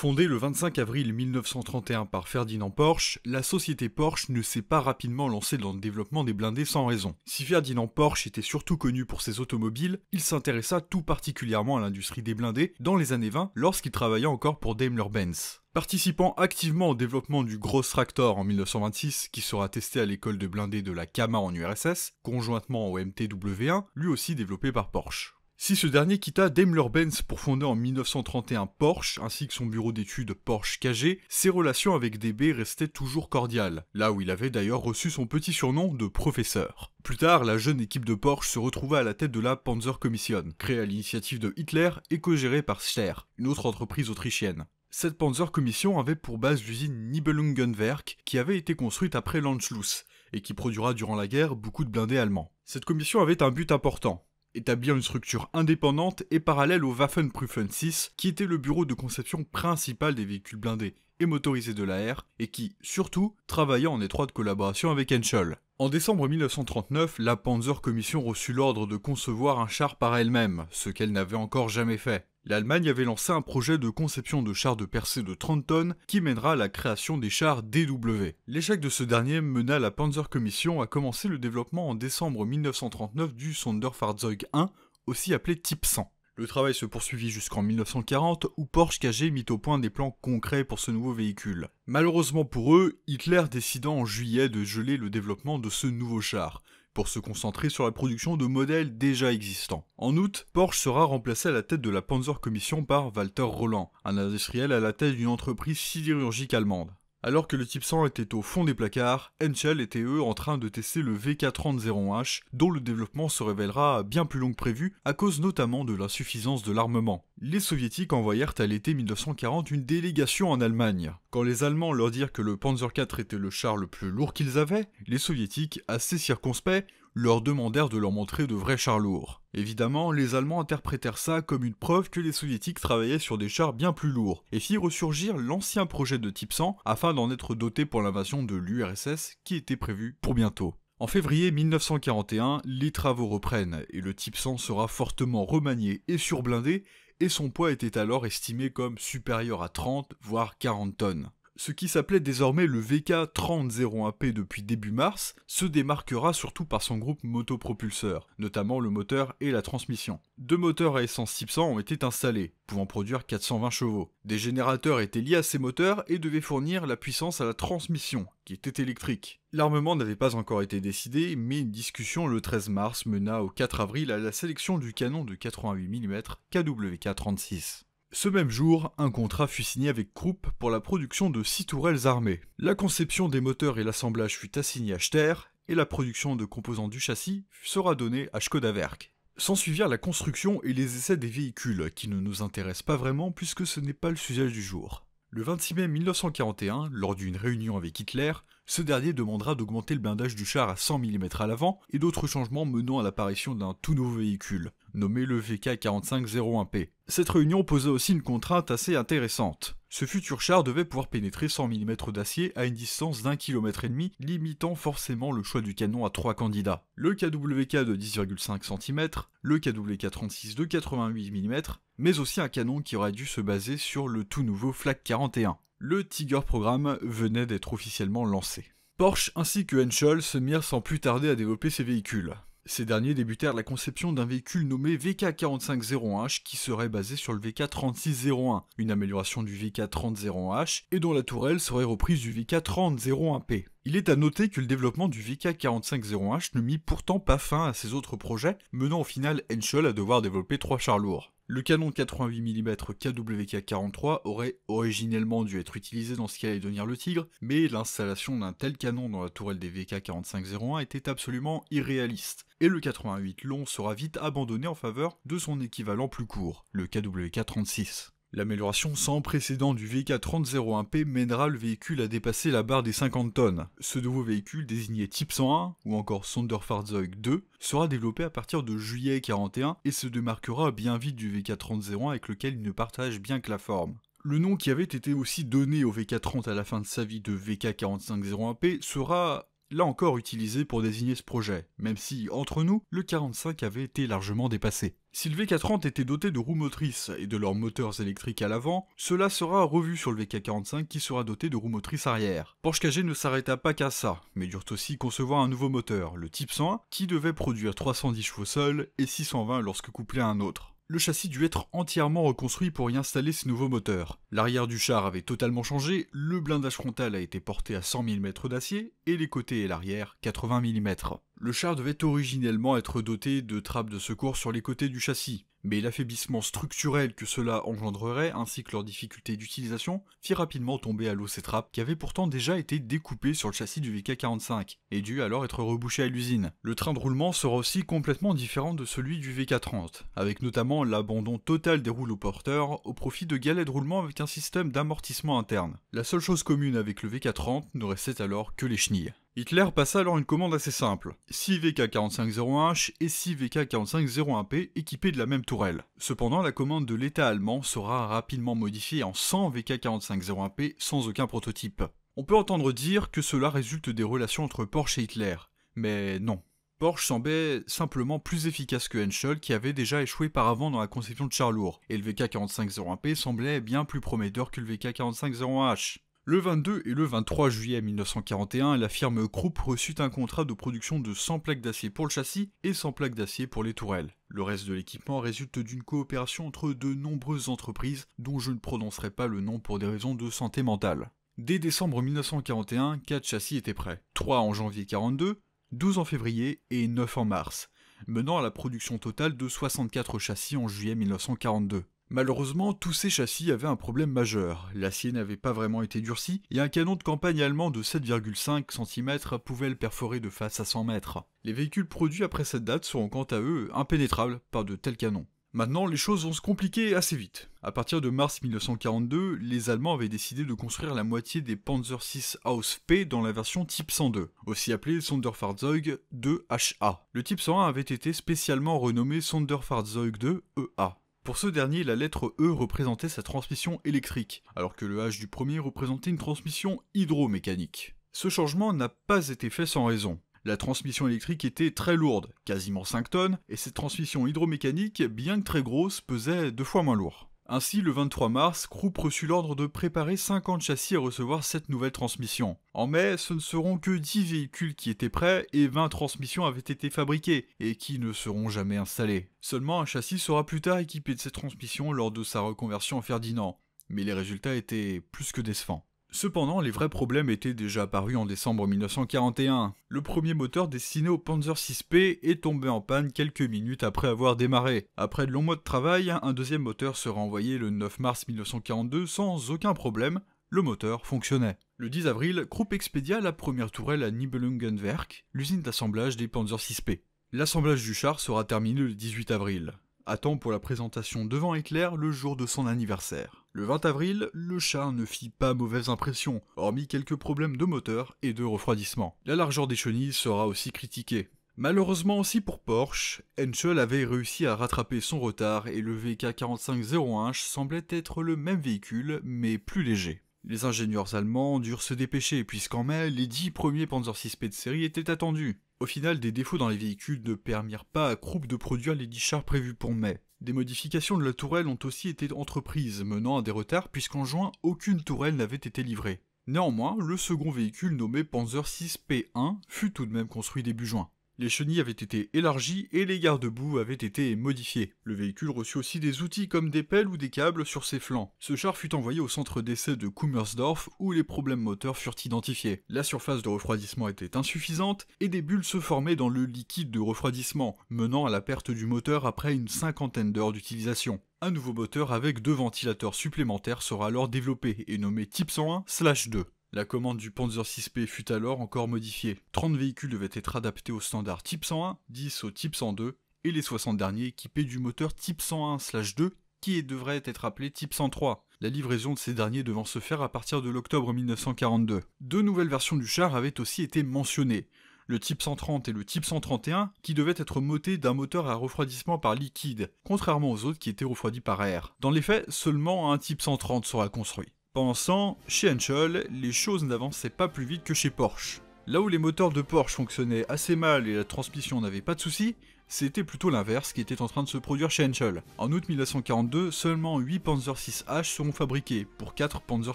Fondée le 25 avril 1931 par Ferdinand Porsche, la société Porsche ne s'est pas rapidement lancée dans le développement des blindés sans raison. Si Ferdinand Porsche était surtout connu pour ses automobiles, il s'intéressa tout particulièrement à l'industrie des blindés dans les années 20 lorsqu'il travaillait encore pour Daimler-Benz. Participant activement au développement du Grossractor en 1926, qui sera testé à l'école de blindés de la Kama en URSS, conjointement au MTW1, lui aussi développé par Porsche. Si ce dernier quitta Daimler-Benz pour fonder en 1931 Porsche, ainsi que son bureau d'études Porsche KG, ses relations avec DB restaient toujours cordiales, là où il avait d'ailleurs reçu son petit surnom de professeur. Plus tard, la jeune équipe de Porsche se retrouva à la tête de la Panzerkommission, créée à l'initiative de Hitler et co-gérée par Steyr, une autre entreprise autrichienne. Cette Panzerkommission avait pour base l'usine Nibelungenwerk, qui avait été construite après l'Anschluss, et qui produira durant la guerre beaucoup de blindés allemands. Cette commission avait un but important: établir une structure indépendante et parallèle au Waffenprüfen 6, qui était le bureau de conception principal des véhicules blindés et motorisés de l'AR, et qui, surtout, travaillait en étroite collaboration avec Henschel. En décembre 1939, la Panzerkommission reçut l'ordre de concevoir un char par elle-même, ce qu'elle n'avait encore jamais fait. L'Allemagne avait lancé un projet de conception de chars de percée de 30 tonnes qui mènera à la création des chars DW. L'échec de ce dernier mena la Panzerkommission à commencer le développement en décembre 1939 du Sonderfahrzeug 1, aussi appelé Type 100. Le travail se poursuivit jusqu'en 1940 où Porsche KG mit au point des plans concrets pour ce nouveau véhicule. Malheureusement pour eux, Hitler décida en juillet de geler le développement de ce nouveau char, pour se concentrer sur la production de modèles déjà existants. En août, Porsche sera remplacé à la tête de la Panzerkommission par Walter Roland, un industriel à la tête d'une entreprise sidérurgique allemande. Alors que le Type 100 était au fond des placards, Henschel était eux en train de tester le VK3001H, dont le développement se révélera bien plus long que prévu, à cause notamment de l'insuffisance de l'armement. Les soviétiques envoyèrent à l'été 1940 une délégation en Allemagne. Quand les Allemands leur dirent que le Panzer IV était le char le plus lourd qu'ils avaient, les soviétiques, assez circonspects, leur demandèrent de leur montrer de vrais chars lourds. Évidemment, les Allemands interprétèrent ça comme une preuve que les Soviétiques travaillaient sur des chars bien plus lourds, et firent ressurgir l'ancien projet de Type 100 afin d'en être dotés pour l'invasion de l'URSS qui était prévue pour bientôt. En février 1941, les travaux reprennent, et le Type 100 sera fortement remanié et surblindé, et son poids était alors estimé comme supérieur à 30 voire 40 tonnes. Ce qui s'appelait désormais le VK3001P depuis début mars se démarquera surtout par son groupe motopropulseur, notamment le moteur et la transmission. 2 moteurs à essence Type 100 ont été installés, pouvant produire 420 chevaux. Des générateurs étaient liés à ces moteurs et devaient fournir la puissance à la transmission, qui était électrique. L'armement n'avait pas encore été décidé, mais une discussion le 13 mars mena au 4 avril à la sélection du canon de 88 mm KWK-36. Ce même jour, un contrat fut signé avec Krupp pour la production de 6 tourelles armées. La conception des moteurs et l'assemblage fut assigné à Steyr, et la production de composants du châssis sera donnée à Škoda Werk. S'ensuivirent la construction et les essais des véhicules, qui ne nous intéressent pas vraiment puisque ce n'est pas le sujet du jour. Le 26 mai 1941, lors d'une réunion avec Hitler, ce dernier demandera d'augmenter le blindage du char à 100 mm à l'avant et d'autres changements menant à l'apparition d'un tout nouveau véhicule, nommé le VK4501P. Cette réunion posait aussi une contrainte assez intéressante. Ce futur char devait pouvoir pénétrer 100 mm d'acier à une distance d'1,5 km, limitant forcément le choix du canon à 3 candidats. Le KWK de 10,5 cm, le KWK36 de 88 mm, mais aussi un canon qui aurait dû se baser sur le tout nouveau Flak 41. Le Tiger programme venait d'être officiellement lancé. Porsche ainsi que Henschel se mirent sans plus tarder à développer ces véhicules. Ces derniers débutèrent la conception d'un véhicule nommé VK4501H qui serait basé sur le VK3601, une amélioration du VK3001H et dont la tourelle serait reprise du VK3001P. Il est à noter que le développement du VK4501H ne mit pourtant pas fin à ses autres projets, menant au final Henschel à devoir développer 3 chars lourds. Le canon de 88 mm KWK-43 aurait originellement dû être utilisé dans ce qui allait devenir le Tigre, mais l'installation d'un tel canon dans la tourelle des VK4501 était absolument irréaliste, et le 88 long sera vite abandonné en faveur de son équivalent plus court, le KWK-36. L'amélioration sans précédent du VK3001P mènera le véhicule à dépasser la barre des 50 tonnes. Ce nouveau véhicule, désigné Type 101 ou encore Sonderfahrzeug 2, sera développé à partir de juillet 41 et se démarquera bien vite du VK3001 avec lequel il ne partage bien que la forme. Le nom qui avait été aussi donné au VK30 à la fin de sa vie de VK4501P sera là encore utilisé pour désigner ce projet, même si, entre nous, le 45 avait été largement dépassé. Si le VK30 était doté de roues motrices et de leurs moteurs électriques à l'avant, cela sera revu sur le VK45 qui sera doté de roues motrices arrière. Porsche KG ne s'arrêta pas qu'à ça, mais durent aussi concevoir un nouveau moteur, le Type 101, qui devait produire 310 chevaux seuls et 620 lorsque couplé à un autre. Le châssis dut être entièrement reconstruit pour y installer ces nouveaux moteurs. L'arrière du char avait totalement changé, le blindage frontal a été porté à 100 mm d'acier et les côtés et l'arrière 80 mm. Le char devait originellement être doté de trappes de secours sur les côtés du châssis, mais l'affaiblissement structurel que cela engendrerait ainsi que leur difficulté d'utilisation fit rapidement tomber à l'eau ces trappes qui avaient pourtant déjà été découpées sur le châssis du VK45 et dû alors être rebouchées à l'usine. Le train de roulement sera aussi complètement différent de celui du VK30, avec notamment l'abandon total des rouleaux porteurs au profit de galets de roulement avec un système d'amortissement interne. La seule chose commune avec le VK30 ne restait alors que les chenilles. Hitler passa alors une commande assez simple, 6 VK45-01H et 6 VK45-01P équipés de la même tourelle. Cependant, la commande de l'État allemand sera rapidement modifiée en 100 VK45-01P sans aucun prototype. On peut entendre dire que cela résulte des relations entre Porsche et Hitler, mais non. Porsche semblait simplement plus efficace que Henschel qui avait déjà échoué par avant dans la conception de chars lourds, et le VK45-01P semblait bien plus prometteur que le VK45-01H. Le 22 et le 23 juillet 1941, la firme Krupp reçut un contrat de production de 100 plaques d'acier pour le châssis et 100 plaques d'acier pour les tourelles. Le reste de l'équipement résulte d'une coopération entre de nombreuses entreprises dont je ne prononcerai pas le nom pour des raisons de santé mentale. Dès décembre 1941, 4 châssis étaient prêts, 3 en janvier 1942, 12 en février et 9 en mars, menant à la production totale de 64 châssis en juillet 1942. Malheureusement, tous ces châssis avaient un problème majeur. L'acier n'avait pas vraiment été durci, et un canon de campagne allemand de 7,5 cm pouvait le perforer de face à 100 mètres. Les véhicules produits après cette date seront quant à eux impénétrables par de tels canons. Maintenant, les choses vont se compliquer assez vite. À partir de mars 1942, les Allemands avaient décidé de construire la moitié des Panzer VI Ausf P dans la version Type 102, aussi appelée Sonderfahrzeug 2HA. Le Type 101 avait été spécialement renommé Sonderfahrzeug 2 EA. Pour ce dernier, la lettre E représentait sa transmission électrique, alors que le H du premier représentait une transmission hydromécanique. Ce changement n'a pas été fait sans raison. La transmission électrique était très lourde, quasiment 5 tonnes, et cette transmission hydromécanique, bien que très grosse, pesait 2 fois moins lourd. Ainsi, le 23 mars, Krupp reçut l'ordre de préparer 50 châssis à recevoir cette nouvelle transmission. En mai, ce ne seront que 10 véhicules qui étaient prêts et 20 transmissions avaient été fabriquées et qui ne seront jamais installées. Seulement un châssis sera plus tard équipé de cette transmission lors de sa reconversion en Ferdinand, mais les résultats étaient plus que décevants. Cependant, les vrais problèmes étaient déjà apparus en décembre 1941. Le premier moteur destiné au Panzer VI-P est tombé en panne quelques minutes après avoir démarré. Après de longs mois de travail, un deuxième moteur sera envoyé le 9 mars 1942 sans aucun problème, le moteur fonctionnait. Le 10 avril, Krupp expédia la première tourelle à Nibelungenwerk, l'usine d'assemblage des Panzer VI-P. L'assemblage du char sera terminé le 18 avril. À temps pour la présentation devant Hitler le jour de son anniversaire. Le 20 avril, le char ne fit pas mauvaise impression, hormis quelques problèmes de moteur et de refroidissement. La largeur des chenilles sera aussi critiquée. Malheureusement aussi pour Porsche, Henschel avait réussi à rattraper son retard et le VK45-01H semblait être le même véhicule mais plus léger. Les ingénieurs allemands durent se dépêcher puisqu'en mai, les 10 premiers Panzer VI-P de série étaient attendus. Au final, des défauts dans les véhicules ne permirent pas à Krupp de produire les 10 chars prévus pour mai. Des modifications de la tourelle ont aussi été entreprises, menant à des retards puisqu'en juin, aucune tourelle n'avait été livrée. Néanmoins, le second véhicule nommé Panzer VI-P1 fut tout de même construit début juin. Les chenilles avaient été élargies et les garde-boue avaient été modifiés. Le véhicule reçut aussi des outils comme des pelles ou des câbles sur ses flancs. Ce char fut envoyé au centre d'essai de Kummersdorf où les problèmes moteurs furent identifiés. La surface de refroidissement était insuffisante et des bulles se formaient dans le liquide de refroidissement, menant à la perte du moteur après une cinquantaine d'heures d'utilisation. Un nouveau moteur avec 2 ventilateurs supplémentaires sera alors développé et nommé Type 101/2. La commande du Panzer VI-P fut alors encore modifiée. 30 véhicules devaient être adaptés au standard Type 101, 10 au Type 102, et les 60 derniers équipés du moteur Type 101/2 qui devrait être appelé Type 103. La livraison de ces derniers devant se faire à partir de l'octobre 1942. 2 nouvelles versions du char avaient aussi été mentionnées. Le Type 130 et le Type 131 qui devaient être motés d'un moteur à refroidissement par liquide, contrairement aux autres qui étaient refroidis par air. Dans les faits, seulement un Type 130 sera construit. Pendant ce temps, chez Henschel, les choses n'avançaient pas plus vite que chez Porsche. Là où les moteurs de Porsche fonctionnaient assez mal et la transmission n'avait pas de soucis, c'était plutôt l'inverse qui était en train de se produire chez Henschel. En août 1942, seulement 8 Panzer VI-H seront fabriqués, pour 4 Panzer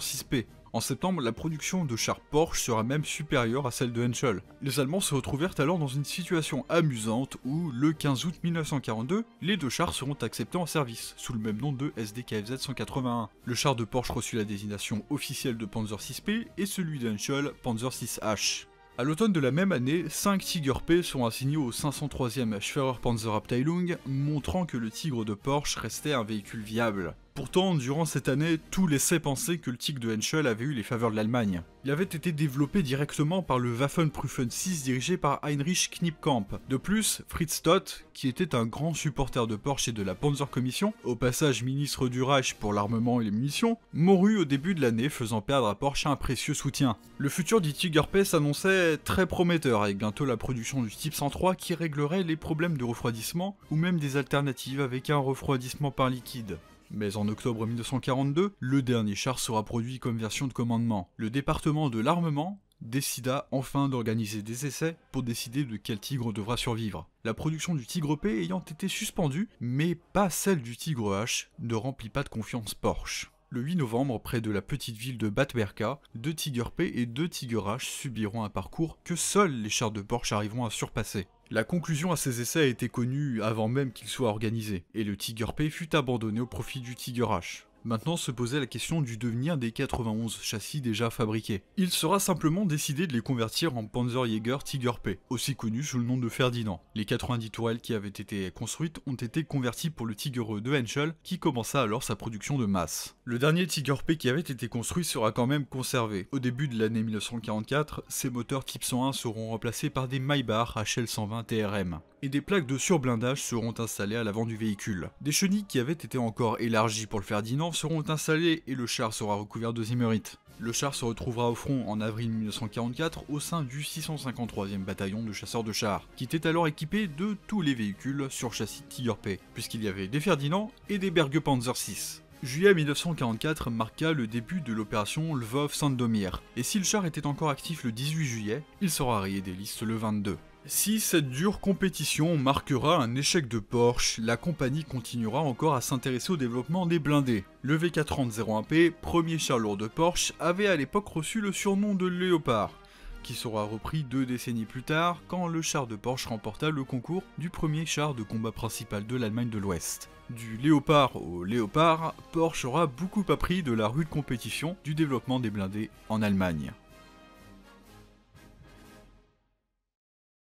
VI-P. En septembre, la production de chars Porsche sera même supérieure à celle de Henschel. Les Allemands se retrouvèrent alors dans une situation amusante où, le 15 août 1942, les deux chars seront acceptés en service, sous le même nom de SD-KFZ 181. Le char de Porsche reçut la désignation officielle de Panzer VI-P et celui de Henschel Panzer VI-H. À l'automne de la même année, 5 Tiger P sont assignés au 503e Schwerer-Panzerabteilung, montrant que le Tigre de Porsche restait un véhicule viable. Pourtant, durant cette année, tout laissait penser que le Tigre de Henschel avait eu les faveurs de l'Allemagne. Il avait été développé directement par le Waffenprüfen 6 dirigé par Heinrich Knipkamp. De plus, Fritz Todt, qui était un grand supporter de Porsche et de la Panzerkommission, au passage ministre du Reich pour l'armement et les munitions, mourut au début de l'année, faisant perdre à Porsche un précieux soutien. Le futur du Tiger P s'annonçait très prometteur, avec bientôt la production du Type 103 qui réglerait les problèmes de refroidissement, ou même des alternatives avec un refroidissement par liquide. Mais en octobre 1942, le dernier char sera produit comme version de commandement. Le département de l'armement décida enfin d'organiser des essais pour décider de quel Tigre devra survivre. La production du Tigre P ayant été suspendue, mais pas celle du Tigre H, ne remplit pas de confiance Porsche. Le 8 novembre, près de la petite ville de Bad Berka, 2 Tiger P et 2 Tiger H subiront un parcours que seuls les chars de Porsche arriveront à surpasser. La conclusion à ces essais a été connue avant même qu'ils soient organisés, et le Tiger P fut abandonné au profit du Tiger H. Maintenant se posait la question du devenir des 91 châssis déjà fabriqués. Il sera simplement décidé de les convertir en Panzerjäger Tiger P, aussi connu sous le nom de Ferdinand. Les 90 tourelles qui avaient été construites ont été converties pour le Tigre de Henschel, qui commença alors sa production de masse. Le dernier Tiger P qui avait été construit sera quand même conservé. Au début de l'année 1944, ces moteurs Type 101 seront remplacés par des Maybach HL120 TRM. Et des plaques de surblindage seront installées à l'avant du véhicule. Des chenilles qui avaient été encore élargies pour le Ferdinand seront installées et le char sera recouvert de zimmerite. Le char se retrouvera au front en avril 1944 au sein du 653e bataillon de chasseurs de chars, qui était alors équipé de tous les véhicules sur châssis Tiger P, puisqu'il y avait des Ferdinand et des Berge Panzer VI. Juillet 1944 marqua le début de l'opération Lvov-Sandomir, et si le char était encore actif le 18 juillet, il sera rayé des listes le 22. Si cette dure compétition marquera un échec de Porsche, la compagnie continuera encore à s'intéresser au développement des blindés. Le V430-01P, premier char lourd de Porsche, avait à l'époque reçu le surnom de Léopard, qui sera repris 2 décennies plus tard quand le char de Porsche remporta le concours du premier char de combat principal de l'Allemagne de l'Ouest. Du Léopard au Léopard, Porsche aura beaucoup appris de la rude compétition du développement des blindés en Allemagne.